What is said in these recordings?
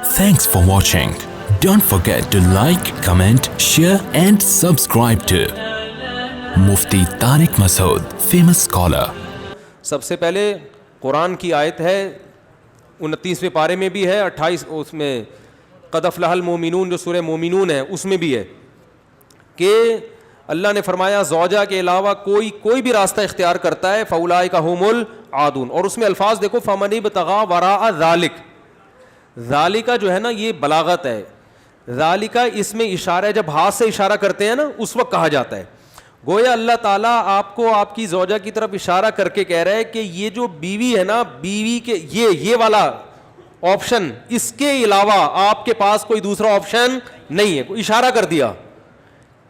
Thanks for watching. Don't forget to like, comment, share and subscribe to Mufti Tariq Masood, famous scholar. سب سے پہلے قرآن کی آیت ہے 29ویں پارے میں بھی ہے, 28 اس میں قد افلح المؤمنون جو سورہ مومنون ہے اس میں بھی ہے کہ اللہ نے فرمایا زوجہ کے علاوہ کوئی بھی راستہ اختیار کرتا ہے فاولئک ھم العادون. اور اس میں الفاظ دیکھو فمن ابتغى وراء ذلک. ذالک جو ہے نا یہ بلاغت ہے. ذالک اس میں اشارہ ہے, جب ہاتھ سے اشارہ کرتے ہیں نا اس وقت کہا جاتا ہے. گویا اللہ تعالیٰ آپ کو آپ کی زوجہ کی طرف اشارہ کر کے کہہ رہا ہے کہ یہ جو بیوی ہے نا, بیوی کے یہ والا آپشن, اس کے علاوہ آپ کے پاس کوئی دوسرا آپشن نہیں ہے. کوئی اشارہ کر دیا.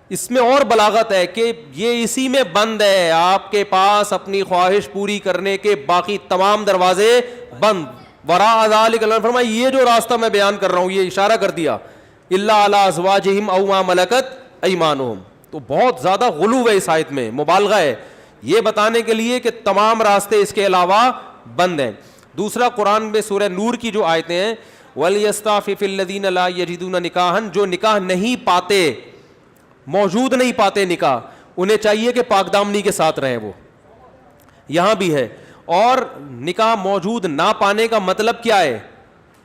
اس میں اور بلاغت ہے کہ یہ اسی میں بند ہے, آپ کے پاس اپنی خواہش پوری کرنے کے باقی تمام دروازے بند. وراء ذلک اللہ نے فرمایا یہ جو راستہ میں بیان کر رہا ہوں یہ اشارہ کر دیا الا علی ازواجہم او ما ملکت ایمانہم. تو بہت زیادہ غلو ہے اس آیت میں, مبالغہ ہے یہ بتانے کے لیے کہ تمام راستے اس کے علاوہ بند ہیں. دوسرا قرآن میں سورہ نور کی جو آیتیں ہیں وَلْيَسْتَعْفِفِ الَّذِينَ لَا يَجِدُونَ نِكَاحًا, جو نکاح نہیں پاتے, موجود نہیں پاتے نکاح, انہیں چاہیے کہ پاک دامنی کے ساتھ رہیں. وہ یہاں بھی ہے. اور نکاح موجود نہ پانے کا مطلب کیا ہے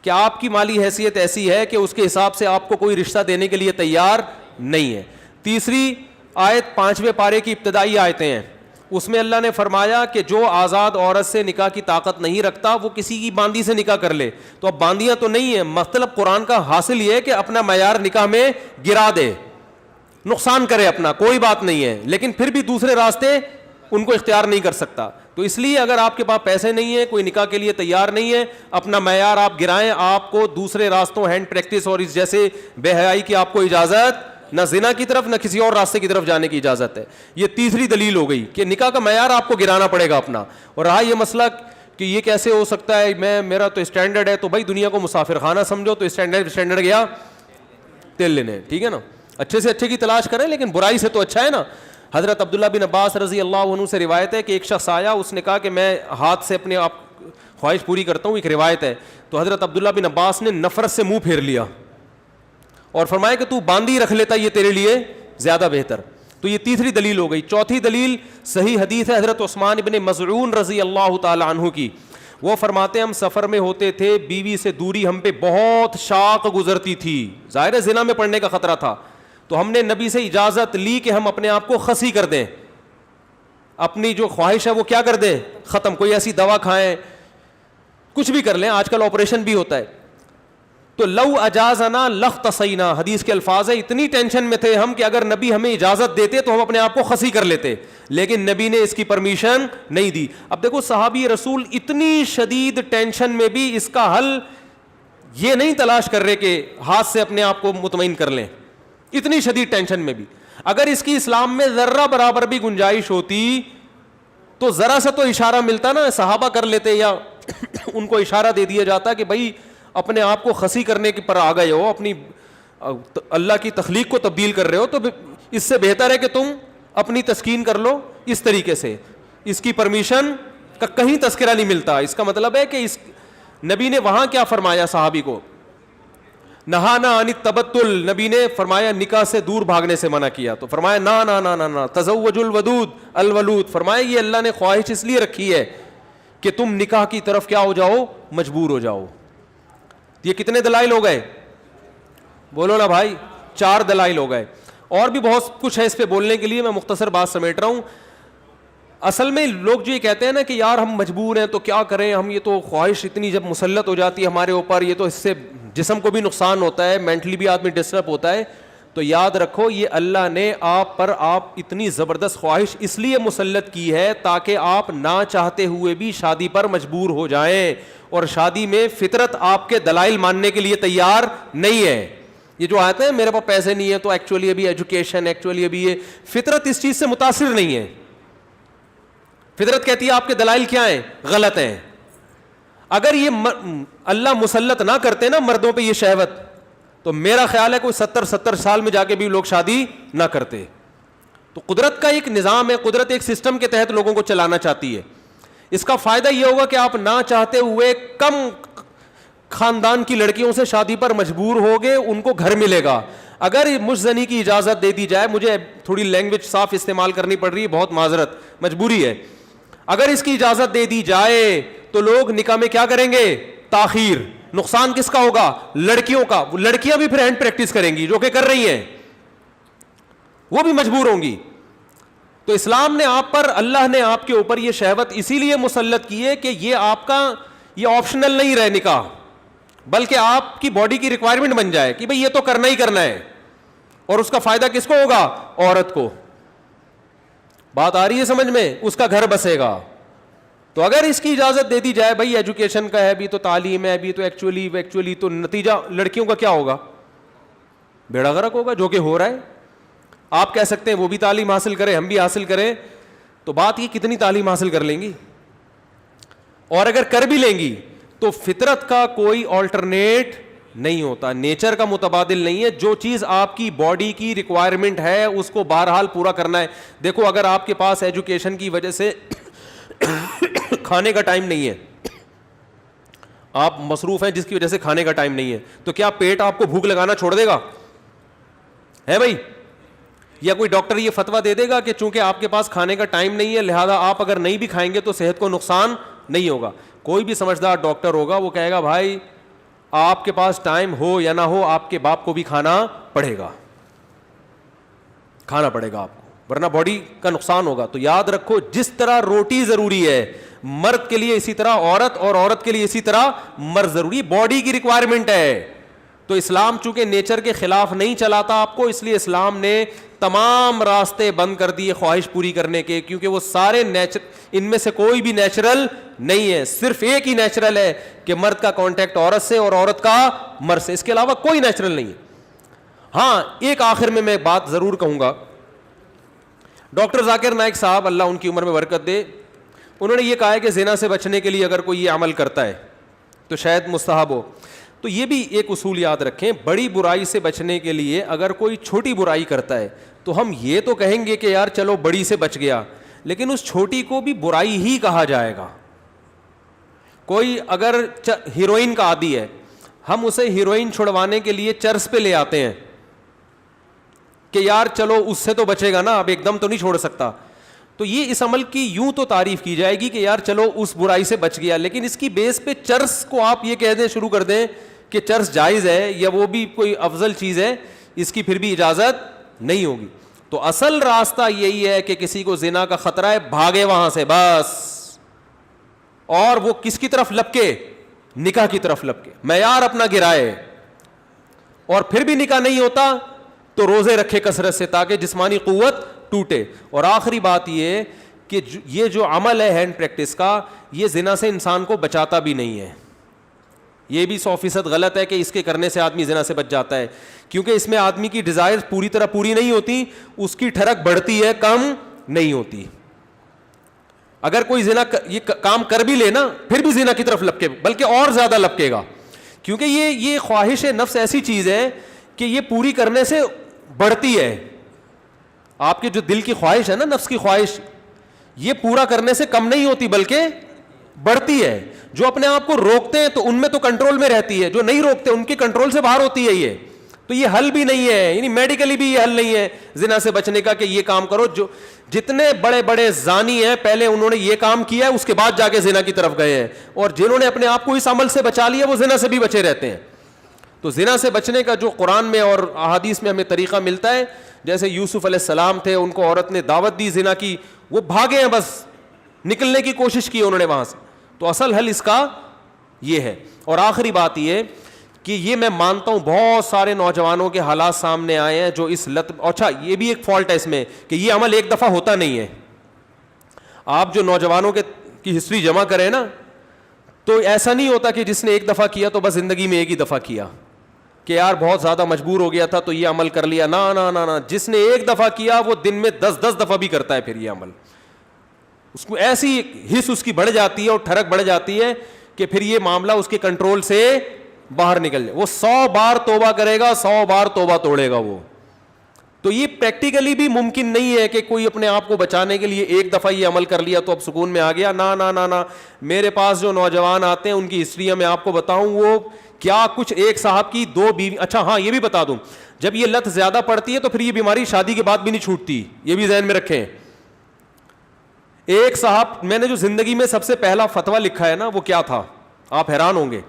کہ آپ کی مالی حیثیت ایسی ہے کہ اس کے حساب سے آپ کو کوئی رشتہ دینے کے لیے تیار نہیں ہے. تیسری آیت 5ویں پارے کی ابتدائی آیتیں ہیں, اس میں اللہ نے فرمایا کہ جو آزاد عورت سے نکاح کی طاقت نہیں رکھتا وہ کسی کی باندی سے نکاح کر لے. تو اب باندیاں تو نہیں ہیں, مطلب قرآن کا حاصل یہ ہے کہ اپنا معیار نکاح میں گرا دے, نقصان کرے اپنا, کوئی بات نہیں ہے, لیکن پھر بھی دوسرے راستے ان کو اختیار نہیں کر سکتا. تو اس لیے اگر آپ کے پاس پیسے نہیں ہیں, کوئی نکاح کے لیے تیار نہیں ہے, اپنا معیار آپ گرائیں, آپ کو دوسرے راستوں ہینڈ پریکٹس اور اس جیسے بے حیائی کی آپ کو اجازت, نہ زنا کی طرف نہ کسی اور راستے کی طرف جانے کی اجازت ہے. یہ تیسری دلیل ہو گئی کہ نکاح کا معیار آپ کو گرانا پڑے گا اپنا. اور رہا یہ مسئلہ کہ یہ کیسے ہو سکتا ہے, میرا تو اسٹینڈرڈ ہے, تو بھائی دنیا کو مسافر خانہ سمجھو, تو اسٹینڈرڈ گیا تیل لینے, ٹھیک ہے نا, اچھے سے اچھے کی تلاش کریں لیکن برائی سے تو اچھا ہے نا. حضرت عبداللہ بن عباس رضی اللہ عنہ سے روایت ہے کہ ایک شخص آیا, اس نے کہا کہ میں ہاتھ سے اپنے آپ خواہش پوری کرتا ہوں, ایک روایت ہے. تو حضرت عبداللہ بن عباس نے نفرت سے منہ پھیر لیا اور فرمایا کہ تو باندھی رکھ لیتا یہ تیرے لیے زیادہ بہتر. تو یہ تیسری دلیل ہو گئی. چوتھی دلیل صحیح حدیث ہے حضرت عثمان بن مظعون رضی اللہ تعالی عنہ کی. وہ فرماتے ہیں ہم سفر میں ہوتے تھے, بیوی سے دوری ہم پہ بہت شاق گزرتی تھی, ظاہر ہے زنا میں پڑنے کا خطرہ تھا. تو ہم نے نبی سے اجازت لی کہ ہم اپنے آپ کو خسی کر دیں, اپنی جو خواہش ہے وہ کیا کر دیں, ختم, کوئی ایسی دوا کھائیں, کچھ بھی کر لیں, آج کل آپریشن بھی ہوتا ہے. تو لو اجازنا لاختصینا, حدیث کے الفاظ ہے, اتنی ٹینشن میں تھے ہم کہ اگر نبی ہمیں اجازت دیتے تو ہم اپنے آپ کو خسی کر لیتے, لیکن نبی نے اس کی پرمیشن نہیں دی. اب دیکھو صحابی رسول اتنی شدید ٹینشن میں بھی اس کا حل یہ نہیں تلاش کر رہے کہ ہاتھ سے اپنے آپ کو مطمئن کر لیں, اتنی شدید ٹینشن میں بھی. اگر اس کی اسلام میں ذرہ برابر بھی گنجائش ہوتی تو ذرا سا تو اشارہ ملتا نا, صحابہ کر لیتے یا ان کو اشارہ دے دیا جاتا کہ بھائی اپنے آپ کو خسی کرنے کے پر آ گئے ہو, اپنی اللہ کی تخلیق کو تبدیل کر رہے ہو, تو اس سے بہتر ہے کہ تم اپنی تسکین کر لو اس طریقے سے. اس کی پرمیشن کا کہیں تذکرہ نہیں ملتا. اس کا مطلب ہے کہ اس نبی نے وہاں کیا فرمایا صحابی کو, نہانا عن التبتل, نبی نے فرمایا نکاح سے دور بھاگنے سے منع کیا. تو فرمایا نا نا نا نا نا تزوج الودود الولود, فرمایا یہ اللہ نے خواہش اس لیے رکھی ہے کہ تم نکاح کی طرف کیا ہو جاؤ, مجبور ہو جاؤ. یہ کتنے دلائل ہو گئے, بولو نا بھائی, 4 دلائل ہو گئے. اور بھی بہت کچھ ہے اس پہ بولنے کے لیے, میں مختصر بات سمیٹ رہا ہوں. اصل میں لوگ جو یہ کہتے ہیں نا کہ یار ہم مجبور ہیں تو کیا کریں, ہم یہ تو خواہش اتنی جب مسلط ہو جاتی ہے ہمارے اوپر, یہ تو اس سے جسم کو بھی نقصان ہوتا ہے, مینٹلی بھی آدمی ڈسٹرب ہوتا ہے. تو یاد رکھو یہ اللہ نے آپ پر اتنی زبردست خواہش اس لیے مسلط کی ہے تاکہ آپ نہ چاہتے ہوئے بھی شادی پر مجبور ہو جائیں, اور شادی میں فطرت آپ کے دلائل ماننے کے لیے تیار نہیں ہے. یہ جو آتے ہیں میرے پاس پیسے نہیں ہے تو ایکچولی ابھی ایجوکیشن, ایکچولی ابھی یہ, فطرت اس چیز سے متاثر نہیں ہے. فطرت کہتی ہے آپ کے دلائل کیا ہیں, غلط ہیں. اگر یہ اللہ مسلط نہ کرتے نا مردوں پہ یہ شہوت, تو میرا خیال ہے کوئی 70 سال میں جا کے بھی لوگ شادی نہ کرتے. تو قدرت کا ایک نظام ہے, قدرت ایک سسٹم کے تحت لوگوں کو چلانا چاہتی ہے. اس کا فائدہ یہ ہوگا کہ آپ نہ چاہتے ہوئے کم خاندان کی لڑکیوں سے شادی پر مجبور ہوگے, ان کو گھر ملے گا. اگر مشزنی کی اجازت دے دی جائے, مجھے تھوڑی لینگویج صاف استعمال کرنی پڑ رہی ہے, بہت معذرت, مجبوری ہے, اگر اس کی اجازت دے دی جائے تو لوگ نکاح میں کیا کریں گے؟ تاخیر. نقصان کس کا ہوگا؟ لڑکیوں کا. لڑکیاں بھی پھر ہینڈ پریکٹس کریں گی, جو کہ کر رہی ہیں, وہ بھی مجبور ہوں گی. تو اسلام نے آپ پر, اللہ نے آپ کے اوپر یہ شہوت اسی لیے مسلط کی ہے کہ یہ آپ کا یہ آپشنل نہیں رہے نکاح, بلکہ آپ کی باڈی کی ریکوائرمنٹ بن جائے کہ بھئی یہ تو کرنا ہی کرنا ہے. اور اس کا فائدہ کس کو ہوگا؟ عورت کو. بات آ رہی ہے سمجھ میں؟ اس کا گھر بسے گا. تو اگر اس کی اجازت دے دی جائے, بھائی ایجوکیشن کا ہے بھی, تو تعلیم ہے بھی, تو ایکچولی تو نتیجہ لڑکیوں کا کیا ہوگا؟ بیڑا غرق ہوگا, جو کہ ہو رہا ہے. آپ کہہ سکتے ہیں وہ بھی تعلیم حاصل کریں, ہم بھی حاصل کریں, تو بات یہ کتنی تعلیم حاصل کر لیں گی؟ اور اگر کر بھی لیں گی تو فطرت کا کوئی آلٹرنیٹ نہیں ہوتا, نیچر کا متبادل نہیں ہے. جو چیز آپ کی باڈی کی ریکوائرمنٹ ہے اس کو بہرحال پورا کرنا ہے. دیکھو, اگر آپ کے پاس ایجوکیشن کی وجہ سے کھانے کا ٹائم نہیں ہے, آپ مصروف ہیں جس کی وجہ سے کھانے کا ٹائم نہیں ہے, تو کیا پیٹ آپ کو بھوک لگانا چھوڑ دے گا؟ ہے بھائی؟ یا کوئی ڈاکٹر یہ فتویٰ دے دے گا کہ چونکہ آپ کے پاس کھانے کا ٹائم نہیں ہے لہذا آپ اگر نہیں بھی کھائیں گے تو صحت کو نقصان نہیں ہوگا؟ کوئی بھی سمجھدار ڈاکٹر ہوگا وہ کہے گا بھائی آپ کے پاس ٹائم ہو یا نہ ہو, آپ کے باپ کو بھی کھانا پڑے گا آپ کو, ورنہ باڈی کا نقصان ہوگا. تو یاد رکھو, جس طرح روٹی ضروری ہے مرد کے لیے, اسی طرح عورت, اور عورت کے لیے اسی طرح مرد ضروری, باڈی کی ریکوائرمنٹ ہے. تو اسلام چونکہ نیچر کے خلاف نہیں چلاتا آپ کو, اس لیے اسلام نے تمام راستے بند کر دیے خواہش پوری کرنے کے, کیونکہ وہ سارے ان میں سے کوئی بھی نیچرل نہیں ہے. صرف ایک ہی نیچرل ہے کہ مرد کا کانٹیکٹ عورت سے اور عورت کا مرد سے, اس کے علاوہ کوئی نیچرل نہیں ہے. ہاں, ایک آخر میں بات ضرور کہوں گا. ڈاکٹر ذاکر نائک صاحب, اللہ ان کی عمر میں برکت دے, انہوں نے یہ کہا ہے کہ زنا سے بچنے کے لیے اگر کوئی یہ عمل کرتا ہے تو شاید مستحب ہو. تو یہ بھی ایک اصول یاد رکھیں, بڑی برائی سے بچنے کے لیے اگر کوئی چھوٹی برائی کرتا ہے تو ہم یہ تو کہیں گے کہ یار چلو بڑی سے بچ گیا, لیکن اس چھوٹی کو بھی برائی ہی کہا جائے گا. کوئی اگر ہیروئن کا عادی ہے, ہم اسے ہیروئن چھڑوانے کے لیے چرس پہ لے آتے ہیں کہ یار چلو اس سے تو بچے گا نا, اب ایک دم تو نہیں چھوڑ سکتا. تو یہ اس عمل کی یوں تو تعریف کی جائے گی کہ یار چلو اس برائی سے بچ گیا, لیکن اس کی بیس پہ چرس کو آپ یہ کہہ دیں, شروع کر دیں کہ چرس جائز ہے یا وہ بھی کوئی افضل چیز ہے, اس کی پھر بھی اجازت نہیں ہوگی. تو اصل راستہ یہی ہے کہ کسی کو زنا کا خطرہ ہے, بھاگے وہاں سے بس, اور وہ کس کی طرف لپکے؟ نکاح کی طرف لپکے, معیار اپنا گرائے. اور پھر بھی نکاح نہیں ہوتا تو روزے رکھے کثرت سے تاکہ جسمانی قوت ٹوٹے. اور آخری بات یہ کہ یہ جو عمل ہے ہینڈ پریکٹس کا, یہ زنا سے انسان کو بچاتا بھی نہیں ہے. یہ بھی 100% غلط ہے کہ اس کے کرنے سے آدمی زنا سے بچ جاتا ہے, کیونکہ اس میں آدمی کی ڈیزائر پوری طرح پوری نہیں ہوتی, اس کی ٹھڑک بڑھتی ہے, کم نہیں ہوتی. اگر کوئی زنا یہ کام کر بھی لے نا, پھر بھی زنا کی طرف لپکے, بلکہ اور زیادہ لپکے گا, کیونکہ یہ خواہش نفس ایسی چیز ہے کہ یہ پوری کرنے سے بڑھتی ہے. آپ کے جو دل کی خواہش ہے نا, نفس کی خواہش, یہ پورا کرنے سے کم نہیں ہوتی بلکہ بڑھتی ہے. جو اپنے آپ کو روکتے ہیں تو ان میں تو کنٹرول میں رہتی ہے, جو نہیں روکتے ان کے کنٹرول سے باہر ہوتی ہے. یہ تو یہ حل بھی نہیں ہے, یعنی میڈیکلی بھی یہ حل نہیں ہے زنا سے بچنے کا کہ یہ کام کرو. جو جتنے بڑے بڑے زانی ہیں پہلے انہوں نے یہ کام کیا ہے, اس کے بعد جا کے زنا کی طرف گئے ہیں, اور جنہوں نے اپنے آپ کو اس عمل سے بچا لیا وہ زنا سے بھی بچے رہتے ہیں. تو زنا سے بچنے کا جو قرآن میں اور احادیث میں ہمیں طریقہ ملتا ہے, جیسے یوسف علیہ السلام تھے, ان کو عورت نے دعوت دی زنا کی, وہ بھاگے ہیں, بس نکلنے کی کوشش کی انہوں نے وہاں سے. تو اصل حل اس کا یہ ہے. اور آخری بات یہ کہ یہ میں مانتا ہوں بہت سارے نوجوانوں کے حالات سامنے آئے ہیں جو اس لت, اچھا یہ بھی ایک فالٹ ہے اس میں کہ یہ عمل ایک دفعہ ہوتا نہیں ہے. آپ جو نوجوانوں کی ہسٹری جمع کریں نا, تو ایسا نہیں ہوتا کہ جس نے ایک دفعہ کیا تو بس زندگی میں ایک ہی دفعہ کیا کہ یار بہت زیادہ مجبور ہو گیا تھا تو یہ عمل کر لیا. نا نا نا نا, جس نے ایک دفعہ کیا وہ دن میں 10 دفعہ بھی کرتا ہے پھر یہ عمل. اس کو ایسی حس اس کی بڑھ جاتی ہے اور ٹھڑک بڑھ جاتی ہے کہ پھر یہ معاملہ اس کے کنٹرول سے باہر نکل جائے. وہ 100 بار توبہ کرے گا, 100 بار توبہ توڑے گا وہ. تو یہ پریکٹیکلی بھی ممکن نہیں ہے کہ کوئی اپنے آپ کو بچانے کے لیے ایک دفعہ یہ عمل کر لیا تو اب سکون میں آ گیا. نا نا نا نا, میرے پاس جو نوجوان آتے ہیں ان کی ہسٹری میں آپ کو بتاؤں, وہ کیا کچھ ایک صاحب کی 2 بیوی, اچھا ہاں یہ بھی بتا دوں, جب یہ لت زیادہ پڑتی ہے تو پھر یہ بیماری شادی کے بعد بھی نہیں چھوٹتی, یہ بھی ذہن میں رکھیں. ایک صاحب, میں نے جو زندگی میں سب سے پہلا فتویٰ لکھا ہے نا وہ کیا تھا, آپ حیران ہوں گے.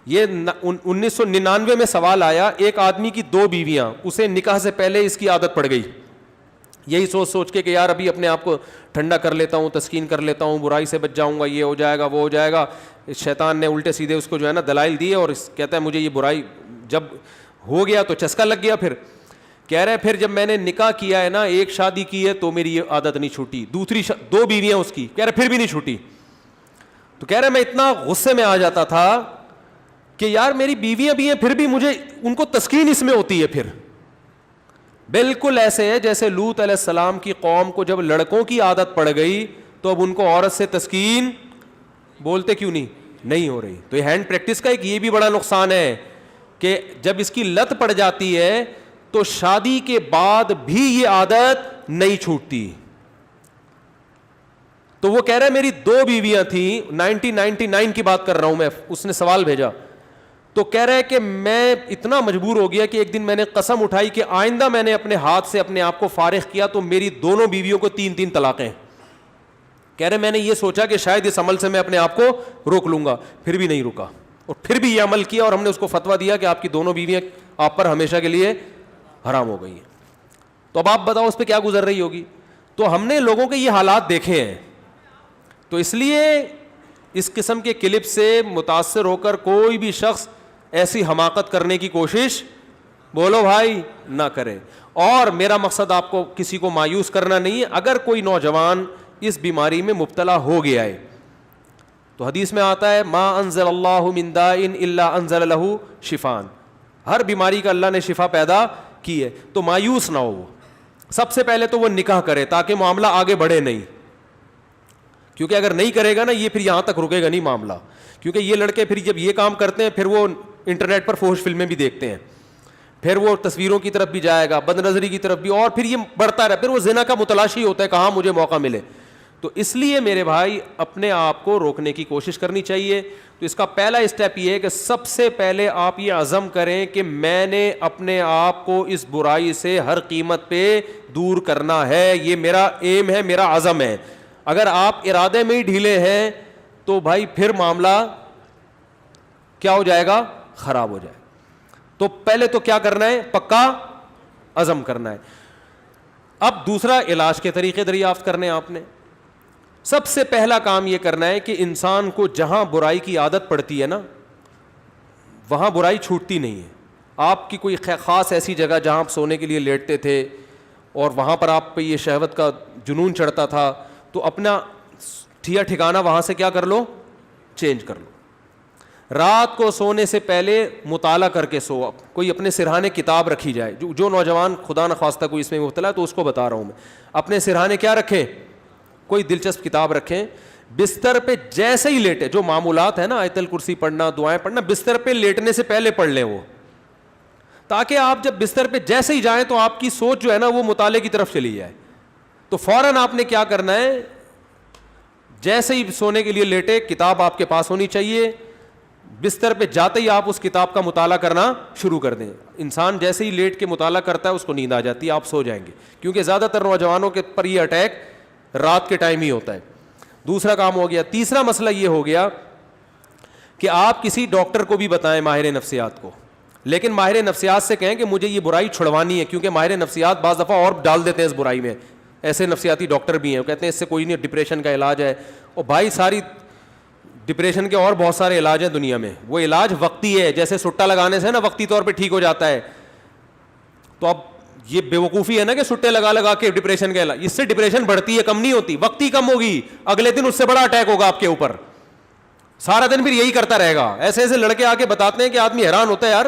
یہ 1999 میں سوال آیا, ایک آدمی کی 2 بیویاں, اسے نکاح سے پہلے اس کی عادت پڑ گئی, یہی سوچ کے کہ یار ابھی اپنے آپ کو ٹھنڈا کر لیتا ہوں, تسکین کر لیتا ہوں, برائی سے بچ جاؤں گا, یہ ہو جائے گا, وہ ہو جائے گا. شیطان نے الٹے سیدھے اس کو جو ہے نا دلائل دیے, اور کہتا ہے مجھے یہ برائی جب ہو گیا تو چسکا لگ گیا. پھر کہہ رہے پھر جب میں نے نکاح کیا ہے نا, ایک شادی کی ہے تو میری یہ عادت نہیں چھوٹی, دوسری 2 بیویاں اس کی, کہہ رہے پھر بھی نہیں چھوٹی. تو کہہ رہے میں اتنا غصے میں آ جاتا تھا کہ یار میری بیویاں بھی ہیں پھر بھی مجھے ان کو تسکین اس میں ہوتی ہے. پھر بالکل ایسے ہے جیسے لوط علیہ السلام کی قوم کو جب لڑکوں کی عادت پڑ گئی تو اب ان کو عورت سے تسکین بولتے کیوں نہیں ہو رہی. تو یہ ہینڈ پریکٹس کا ایک یہ بھی بڑا نقصان ہے کہ جب اس کی لت پڑ جاتی ہے تو شادی کے بعد بھی یہ عادت نہیں چھوٹتی. تو وہ کہہ رہا ہے میری 2 بیویاں تھیں, 1999 کی بات کر رہا ہوں میں, اس نے سوال بھیجا. تو کہہ رہا ہے کہ میں اتنا مجبور ہو گیا کہ ایک دن میں نے قسم اٹھائی کہ آئندہ میں نے اپنے ہاتھ سے اپنے آپ کو فارغ کیا تو میری دونوں بیویوں کو 3 طلاقیں. کہہ رہے میں نے یہ سوچا کہ شاید اس عمل سے میں اپنے آپ کو روک لوں گا, پھر بھی نہیں رکا, اور پھر بھی یہ عمل کیا, اور ہم نے اس کو فتویٰ دیا کہ آپ کی دونوں بیویاں آپ پر ہمیشہ کے لیے حرام ہو گئی ہیں. تو اب آپ بتاؤ اس پہ کیا گزر رہی ہوگی. تو ہم نے لوگوں کے یہ حالات دیکھے ہیں, تو اس لیے اس قسم کے کلپ سے متاثر ہو کر کوئی بھی شخص ایسی حماقت کرنے کی کوشش بولو بھائی نہ کرے. اور میرا مقصد آپ کو کسی کو مایوس کرنا نہیں ہے. اگر کوئی نوجوان اس بیماری میں مبتلا ہو گیا ہے تو حدیث میں آتا ہے ما انزل اللہ من داء الا انزل له شفاء, ہر بیماری کا اللہ نے شفا پیدا کی ہے. تو مایوس نہ ہو. وہ سب سے پہلے تو وہ نکاح کرے تاکہ معاملہ آگے بڑھے نہیں, کیونکہ اگر نہیں کرے گا نا یہ پھر یہاں تک رکے گا نہیں معاملہ. کیونکہ یہ لڑکے پھر جب یہ کام کرتے ہیں پھر وہ انٹرنیٹ پر فحش فلمیں بھی دیکھتے ہیں, پھر وہ تصویروں کی طرف بھی جائے گا, بد نظری کی طرف بھی, اور پھر یہ بڑھتا رہا, پھر وہ زنا کا متلاشی ہوتا ہے کہاں مجھے موقع ملے. تو اس لیے میرے بھائی اپنے آپ کو روکنے کی کوشش کرنی چاہیے. تو اس کا پہلا اسٹیپ یہ ہے کہ سب سے پہلے آپ یہ عزم کریں کہ میں نے اپنے آپ کو اس برائی سے ہر قیمت پہ دور کرنا ہے, یہ میرا ایم ہے, میرا عزم ہے. اگر آپ ارادے میں ہی ڈھیلے ہیں تو بھائی پھر معاملہ کیا ہو جائے گا, خراب ہو جائے. تو پہلے تو کیا کرنا ہے, پکا عزم کرنا ہے. اب دوسرا علاج کے طریقے دریافت کرنے آپ نے. سب سے پہلا کام یہ کرنا ہے کہ انسان کو جہاں برائی کی عادت پڑتی ہے نا وہاں برائی چھوٹتی نہیں ہے. آپ کی کوئی خاص ایسی جگہ جہاں آپ سونے کے لیے لیٹتے تھے اور وہاں پر آپ پہ یہ شہوت کا جنون چڑھتا تھا, تو اپنا ٹھکانہ وہاں سے کیا کر لو, چینج کر لو. رات کو سونے سے پہلے مطالعہ کر کے سو. کوئی اپنے سرہانے کتاب رکھی جائے. جو نوجوان خدا نخواستہ کوئی اس میں مبتلا ہے تو اس کو بتا رہا ہوں میں, اپنے سرہانے کیا رکھیں, کوئی دلچسپ کتاب رکھیں. بستر پہ جیسے ہی لیٹے, جو معمولات ہیں نا آیت الکرسی پڑھنا, دعائیں پڑھنا, بستر پہ لیٹنے سے پہلے پڑھ لیں وہ, تاکہ آپ جب بستر پہ جیسے ہی جائیں تو آپ کی سوچ جو ہے نا وہ مطالعے کی طرف چلی جائے. تو فوراً آپ نے کیا کرنا ہے, جیسے ہی سونے کے لیے لیٹے کتاب آپ کے پاس ہونی چاہیے, بستر پہ جاتے ہی آپ اس کتاب کا مطالعہ کرنا شروع کر دیں. انسان جیسے ہی لیٹ کے مطالعہ کرتا ہے اس کو نیند آ جاتی ہے, آپ سو جائیں گے, کیونکہ زیادہ تر نوجوانوں کے پر یہ اٹیک رات کے ٹائم ہی ہوتا ہے. دوسرا کام ہو گیا. تیسرا مسئلہ یہ ہو گیا کہ آپ کسی ڈاکٹر کو بھی بتائیں, ماہر نفسیات کو, لیکن ماہر نفسیات سے کہیں کہ مجھے یہ برائی چھڑوانی ہے, کیونکہ ماہر نفسیات بعض دفعہ اور ڈال دیتے ہیں اس برائی میں. ایسے نفسیاتی ڈاکٹر بھی ہیں, وہ کہتے ہیں اس سے کوئی نہیں, ڈپریشن کا علاج ہے. اور بھائی ساری ڈپریشن کے اور بہت سارے علاج ہیں دنیا میں, وہ علاج وقتی ہے, جیسے سٹا لگانے سے نا وقتی طور پہ ٹھیک ہو جاتا ہے. تو اب یہ بیوقوفی ہے نا کہ سٹے لگا لگا کے ڈپریشن کا علاج, اس سے ڈپریشن بڑھتی ہے, کم نہیں ہوتی. وقتی کم ہوگی, اگلے دن اس سے بڑا اٹیک ہوگا آپ کے اوپر, سارا دن پھر یہی کرتا رہے گا. ایسے ایسے لڑکے آ کے بتاتے ہیں کہ آدمی حیران ہوتا ہے, یار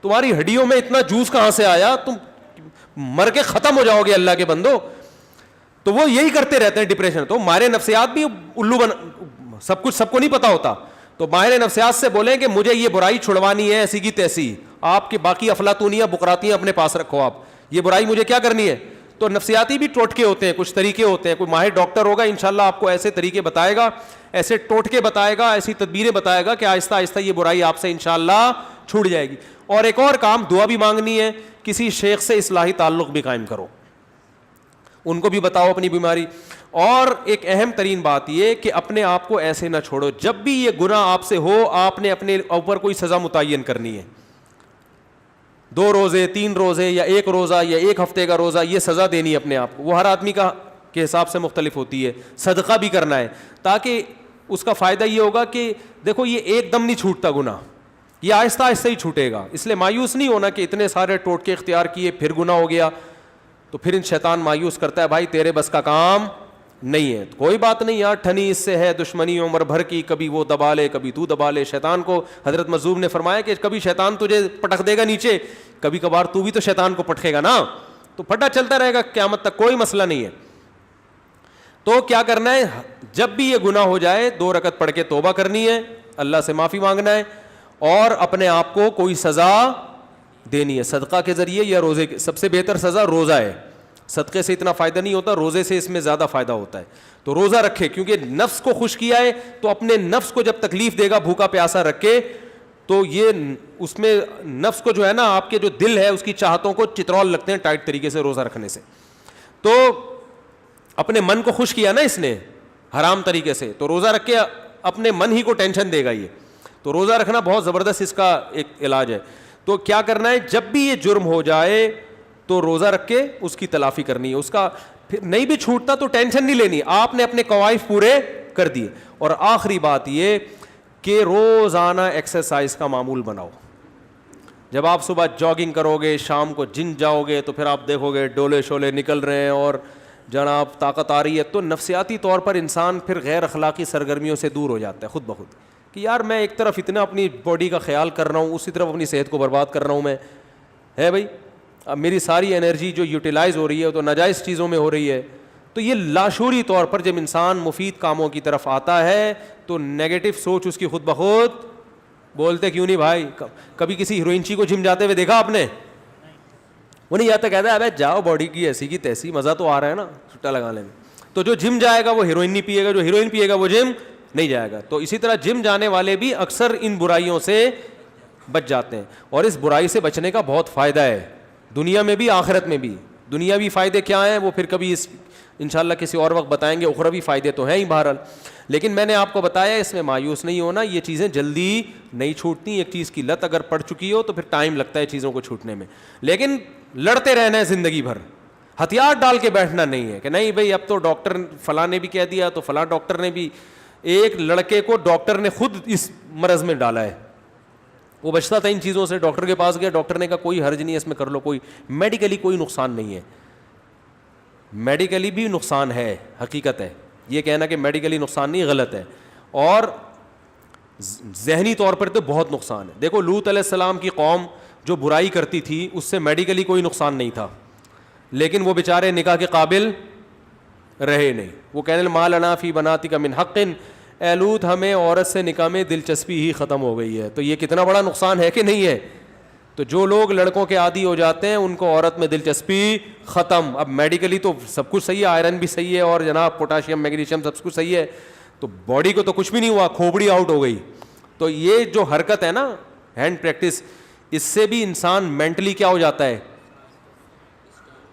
تمہاری ہڈیوں میں اتنا جوس کہاں سے آیا, تم مر کے ختم ہو جاؤ گے اللہ کے بندو. تو وہ یہی کرتے رہتے ہیں ڈپریشن. تو ماہر نفسیات بھی الو سب کچھ سب کو نہیں پتا ہوتا. تو ماہر نفسیات سے بولیں کہ مجھے یہ برائی چھڑوانی ہے ایسی کی تیسی, آپ کی باقی افلاطونیاں بقراتیاں اپنے پاس رکھو, آپ یہ برائی مجھے کیا کرنی ہے. تو تو نفسیاتی بھی ٹوٹکے ہوتے ہیں, کچھ طریقے ہوتے ہیں. کوئی ماہر ڈاکٹر ہوگا انشاءاللہ آپ کو ایسے طریقے بتائے گا, ایسے ٹوٹکے بتائے گا, ایسی تدبیریں بتائے گا کہ آہستہ آہستہ یہ برائی آپ سے انشاءاللہ چھوٹ جائے گی. اور ایک اور کام, دعا بھی مانگنی ہے, کسی شیخ سے اصلاحی تعلق بھی قائم کرو, ان کو بھی بتاؤ اپنی بیماری. اور ایک اہم ترین بات یہ کہ اپنے آپ کو ایسے نہ چھوڑو, جب بھی یہ گناہ آپ سے ہو آپ نے اپنے اوپر کوئی سزا متعین کرنی ہے. 2 روزے, 3 روزے, یا 1 روزہ, یا 1 ہفتے کا روزہ, یہ سزا دینی ہے اپنے آپ کو. وہ ہر آدمی کا کے حساب سے مختلف ہوتی ہے. صدقہ بھی کرنا ہے, تاکہ اس کا فائدہ یہ ہوگا کہ دیکھو یہ ایک دم نہیں چھوٹتا گناہ, یہ آہستہ آہستہ ہی چھوٹے گا. اس لیے مایوس نہیں ہونا کہ اتنے سارے ٹوٹکے اختیار کیے پھر گناہ ہو گیا, تو پھر شیطان مایوس کرتا ہے, بھائی تیرے بس کا کام نہیں ہے. کوئی بات نہیں یار, ٹھنی اس سے ہے دشمنی عمر بھر کی, کبھی وہ دبا لے کبھی تو دبا لے. شیطان کو حضرت مظلوم نے فرمایا کہ کبھی شیطان تجھے پٹک دے گا نیچے, کبھی کبھار تو بھی تو شیطان کو پٹکے گا نا, تو پھٹا چلتا رہے گا قیامت تک, کوئی مسئلہ نہیں ہے. تو کیا کرنا ہے, جب بھی یہ گناہ ہو جائے 2 رکعت پڑھ کے توبہ کرنی ہے, اللہ سے معافی مانگنا ہے, اور اپنے آپ کو کوئی سزا دینی ہے صدقہ کے ذریعے یا روزے کے. سب سے بہتر سزا روزہ ہے, صدقے سے اتنا فائدہ نہیں ہوتا, روزے سے اس میں زیادہ فائدہ ہوتا ہے. تو روزہ رکھے, کیونکہ نفس کو خوش کیا ہے تو اپنے نفس کو جب تکلیف دے گا بھوکا پیاسا رکھے, تو یہ اس میں نفس کو جو ہے نا, آپ کے جو دل ہے اس کی چاہتوں کو چترول لگتے ہیں ٹائٹ طریقے سے روزہ رکھنے سے. تو اپنے من کو خوش کیا نا اس نے حرام طریقے سے, تو روزہ رکھ کے اپنے من ہی کو ٹینشن دے گا یہ. تو روزہ رکھنا بہت زبردست اس کا ایک علاج ہے. تو کیا کرنا ہے, جب بھی یہ جرم ہو جائے تو روزہ رکھ کے اس کی تلافی کرنی ہے. اس کا پھر نہیں بھی چھوٹتا تو ٹینشن نہیں لینی, آپ نے اپنے قوائف پورے کر دیے. اور آخری بات یہ کہ روزانہ ایکسرسائز کا معمول بناؤ. جب آپ صبح جاگنگ کرو گے, شام کو جم جاؤ گے, تو پھر آپ دیکھو گے ڈولے شولے نکل رہے ہیں اور جناب طاقت آ رہی ہے, تو نفسیاتی طور پر انسان پھر غیر اخلاقی سرگرمیوں سے دور ہو جاتا ہے خود بخود, کہ یار میں ایک طرف اتنا اپنی باڈی کا خیال کر رہا ہوں, اسی طرف اپنی صحت کو برباد کر رہا ہوں میں, ہے بھائی. اب میری ساری انرجی جو یوٹیلائز ہو رہی ہے تو ناجائز چیزوں میں ہو رہی ہے. تو یہ لاشعوری طور پر جب انسان مفید کاموں کی طرف آتا ہے تو نیگیٹو سوچ اس کی خود بخود, بولتے کیوں نہیں بھائی, کبھی کسی ہیروئنچی کو جم جاتے ہوئے دیکھا آپ نے؟ وہ نہیں جاتا, کہتا ہے ابے جاؤ باڈی کی ایسی کی تیسی, مزہ تو آ رہا ہے نا چھٹا لگانے میں. تو جو جم جائے گا وہ ہیروئن نہیں پیے گا, جو ہیروئن پیے گا وہ جم نہیں جائے گا. تو اسی طرح جم جانے والے بھی اکثر ان برائیوں سے بچ جاتے ہیں, اور اس برائی سے بچنے کا بہت فائدہ ہے دنیا میں بھی آخرت میں بھی. دنیاوی فائدے کیا ہیں وہ پھر کبھی اس انشاءاللہ کسی اور وقت بتائیں گے, اخروی فائدے تو ہیں ہی بہرحال. لیکن میں نے آپ کو بتایا اس میں مایوس نہیں ہونا, یہ چیزیں جلدی نہیں چھوٹتی. ایک چیز کی لت اگر پڑ چکی ہو تو پھر ٹائم لگتا ہے چیزوں کو چھوٹنے میں, لیکن لڑتے رہنا ہے زندگی بھر. ہتھیار ڈال کے بیٹھنا نہیں ہے کہ نہیں بھائی اب تو ڈاکٹر فلاں نے بھی کہہ دیا تو فلاں ڈاکٹر نے بھی. ایک لڑکے کو ڈاکٹر نے خود اس مرض میں ڈالا ہے, وہ بچتا تھا ان چیزوں سے, ڈاکٹر کے پاس گیا, ڈاکٹر نے کہا کوئی حرج نہیں ہے اس میں کر لو, کوئی میڈیکلی کوئی نقصان نہیں ہے. میڈیکلی بھی نقصان ہے, حقیقت ہے, یہ کہنا کہ میڈیکلی نقصان نہیں غلط ہے, اور ذہنی طور پر تو بہت نقصان ہے. دیکھو لوط علیہ السلام کی قوم جو برائی کرتی تھی اس سے میڈیکلی کوئی نقصان نہیں تھا, لیکن وہ بیچارے نکاح کے قابل رہے نہیں. وہ کہنے ما لنا فی بناتک من حق, اے لوط ہمیں عورت سے نکاح میں دلچسپی ہی ختم ہو گئی ہے. تو یہ کتنا بڑا نقصان ہے کہ نہیں ہے. تو جو لوگ لڑکوں کے عادی ہو جاتے ہیں ان کو عورت میں دلچسپی ختم. اب میڈیکلی تو سب کچھ صحیح ہے, آئرن بھی صحیح ہے اور جناب پوٹاشیم میگنیشیم سب کچھ صحیح ہے, تو باڈی کو تو کچھ بھی نہیں ہوا, کھوپڑی آؤٹ ہو گئی. تو یہ جو حرکت ہے نا ہینڈ پریکٹس, اس سے بھی انسان مینٹلی کیا ہو جاتا ہے,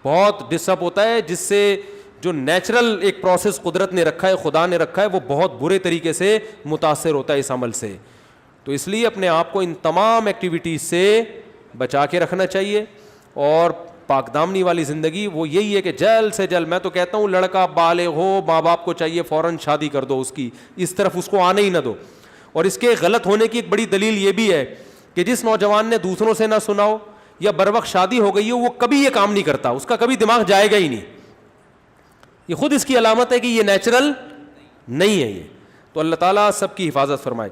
بہت ڈسٹرب ہوتا ہے, جس سے جو نیچرل ایک پروسیس قدرت نے رکھا ہے, خدا نے رکھا ہے, وہ بہت برے طریقے سے متاثر ہوتا ہے اس عمل سے. تو اس لیے اپنے آپ کو ان تمام ایکٹیویٹیز سے بچا کے رکھنا چاہیے. اور پاک دامنی والی زندگی وہ یہی ہے کہ جلد سے جلد, میں تو کہتا ہوں لڑکا بالغ ہو, ماں باپ کو چاہیے فوراً شادی کر دو اس کی, اس طرف اس کو آنے ہی نہ دو. اور اس کے غلط ہونے کی ایک بڑی دلیل یہ بھی ہے کہ جس نوجوان نے دوسروں سے نہ سنا ہو یا بر وقت شادی ہو گئی ہو, وہ کبھی یہ کام نہیں کرتا, اس کا کبھی دماغ جائے گا ہی نہیں. یہ خود اس کی علامت ہے کہ یہ نیچرل نہیں ہے یہ. تو اللہ تعالیٰ سب کی حفاظت فرمائے.